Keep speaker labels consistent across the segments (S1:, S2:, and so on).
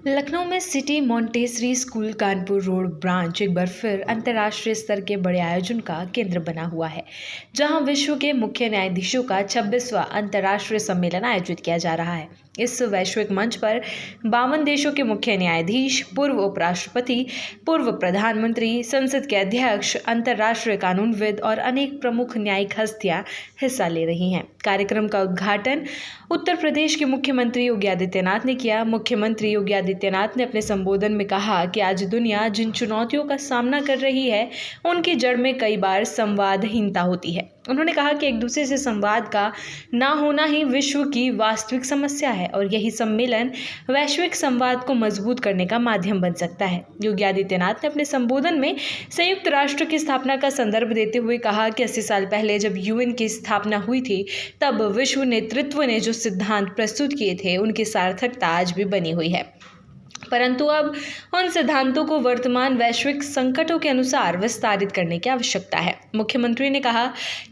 S1: लखनऊ में city Montessori school Kanpur road branch एक बार फिर अंतर्राष्ट्रीय स्तर के बड़े आयोजन का केंद्र बना हुआ है, जहां विश्व के मुख्य न्यायाधीशों का 26वां अंतर्राष्ट्रीय सम्मेलन आयोजित किया जा रहा है। इस वैश्विक मंच पर 52 देशों के मुख्य न्यायाधीश, पूर्व उपराष्ट्रपति, पूर्व प्रधानमंत्री, संसद के अध्यक्ष, अंतर्राष्ट्रीय कानूनविद और अनेक प्रमुख न्यायिक हस्तियां हिस्सा ले रही हैं। कार्यक्रम का उद्घाटन उत्तर प्रदेश के मुख्यमंत्री योगी आदित्यनाथ ने किया। मुख्यमंत्री योगी आदित्यनाथ ने अपने संबोधन में कहा कि आज दुनिया जिन चुनौतियों का सामना कर रही है, उनकी जड़ में कई बार संवादहीनता होती है। उन्होंने कहा कि एक दूसरे से संवाद का ना होना ही विश्व की वास्तविक समस्या है और यही सम्मेलन वैश्विक संवाद को मजबूत करने का माध्यम बन सकता है। योगी आदित्यनाथ ने अपने संबोधन में संयुक्त राष्ट्र की स्थापना का संदर्भ देते हुए कहा कि 80 साल पहले जब यूएन की स्थापना हुई थी, तब विश्व नेतृत्व ने जो सिद्धांत प्रस्तुत किए थे, उनकी सार्थकता आज भी बनी हुई है, परंतु अब उन सिद्धांतों को वर्तमान वैश्विक संकटों के अनुसार विस्तारित करने की आवश्यकता है। मुख्यमंत्री ने कहा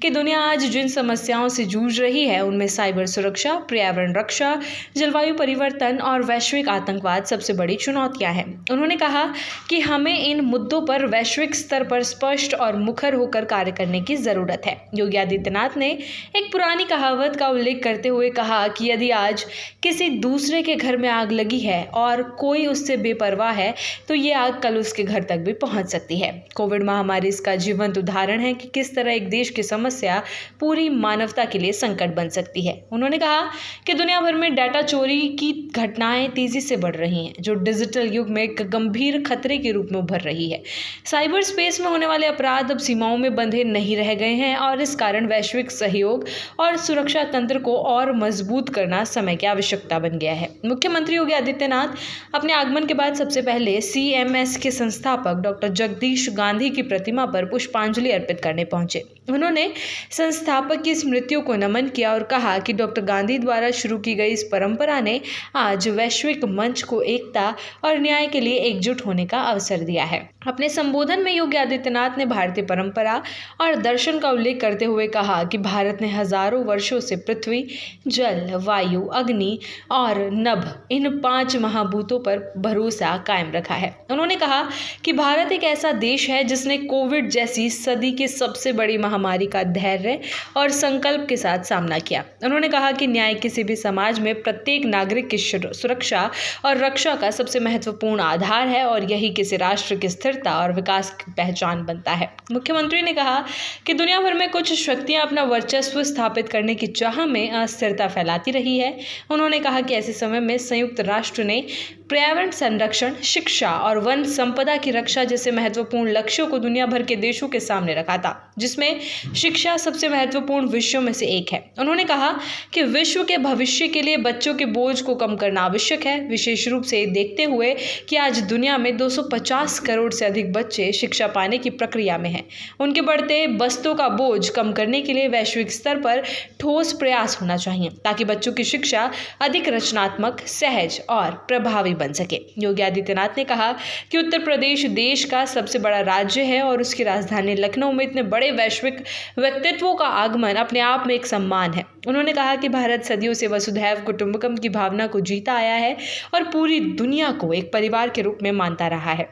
S1: कि दुनिया आज जिन समस्याओं से जूझ रही है, उनमें साइबर सुरक्षा, पर्यावरण रक्षा, जलवायु परिवर्तन और वैश्विक आतंकवाद सबसे बड़ी चुनौतियां हैं। उन्होंने कहा कि हमें इन मुद्दों पर वैश्विक स्तर पर स्पष्ट और मुखर होकर कार्य करने की जरूरत है। योगी आदित्यनाथ ने एक पुरानी कहावत का उल्लेख करते हुए कहा कि यदि आज किसी दूसरे के घर में आग लगी है और कोई उससे बेपरवाह है, तो ये आग कल उसके घर तक भी पहुंच सकती है। कोविड महामारी इसका जीवंत उदाहरण है कि किस तरह एक देश की समस्या पूरी मानवता के लिए संकट बन सकती है। उन्होंने कहा कि दुनिया भर में डाटा चोरी की घटनाएं तेजी से बढ़ रही हैं, जो डिजिटल युग में एक गंभीर खतरे के रूप में उभर रही है। साइबर स्पेस में होने वाले अपराध अब सीमाओं में बंधे नहीं रह गए हैं और इस कारण वैश्विक सहयोग और सुरक्षा तंत्र को और मजबूत करना समय की आवश्यकता बन गया है। मुख्यमंत्री योगी आदित्यनाथ अपने आगमन के बाद सबसे पहले सीएमएस के संस्थापक डॉक्टर जगदीश गांधी की प्रतिमा पर पुष्पांजलि अर्पित करने पहुंचे। उन्होंने संस्थापक की स्मृतियों को नमन किया और कहा कि डॉक्टर गांधी द्वारा शुरू की गई इस परंपरा ने आज वैश्विक मंच को एकता और न्याय के लिए एकजुट होने का अवसर दिया है। अपने संबोधन में योगी आदित्यनाथ ने भारतीय परंपरा और दर्शन का उल्लेख करते हुए कहा कि भारत ने हजारों वर्षों से पृथ्वी, जल, वायु, अग्नि और नभ, इन 5 महाभूतों पर भरोसा कायम रखा है। उन्होंने कहा कि भारत एक ऐसा देश है जिसने कोविड जैसी सदी की सबसे बड़ी महामारी का धैर्य और संकल्प के साथ सामना किया। उन्होंने कहा कि न्याय किसी भी समाज में प्रत्येक नागरिक की सुरक्षा और रक्षा का सबसे महत्वपूर्ण आधार है और यही किसी राष्ट्र की स्थिरता और विकास की पहचान बनता है। मुख्यमंत्री ने कहा कि दुनिया भर में कुछ शक्तियां अपना वर्चस्व स्थापित करने की चाह में अस्थिरता फैलाती रही है। उन्होंने कहा कि ऐसे समय में संयुक्त राष्ट्र ने पर्यावरण संरक्षण, शिक्षा और वन संपदा की रक्षा जैसे महत्वपूर्ण लक्ष्यों को दुनिया भर के देशों के सामने रखा था, जिसमें शिक्षा सबसे महत्वपूर्ण विषयों में से एक है। उन्होंने कहा कि विश्व के भविष्य के लिए बच्चों के बोझ को कम करना आवश्यक है, विशेष रूप से देखते हुए कि आज दुनिया में 250 करोड़ से अधिक बच्चे शिक्षा पाने की प्रक्रिया में हैं। उनके बढ़ते बस्तों का बोझ कम करने के लिए वैश्विक स्तर पर ठोस प्रयास होना चाहिए, ताकि बच्चों की शिक्षा अधिक रचनात्मक, सहज और प्रभावी बन सके। योगी आदित्यनाथ ने कहा कि उत्तर प्रदेश देश का सबसे बड़ा राज्य है और उसकी राजधानी लखनऊ में इतने बड़े वैश्विक व्यक्तित्वों का आगमन अपने आप में एक सम्मान है। उन्होंने कहा कि भारत सदियों से वसुधैव कुटुंबकम की भावना को जीता आया है और पूरी दुनिया को एक परिवार के रूप में मानता रहा है।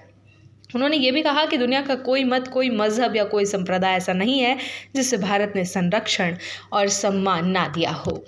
S1: उन्होंने ये भी कहा कि दुनिया का कोई मत, कोई मजहब या कोई संप्रदाय ऐसा नहीं है जिसे भारत ने संरक्षण और सम्मान ना दिया हो।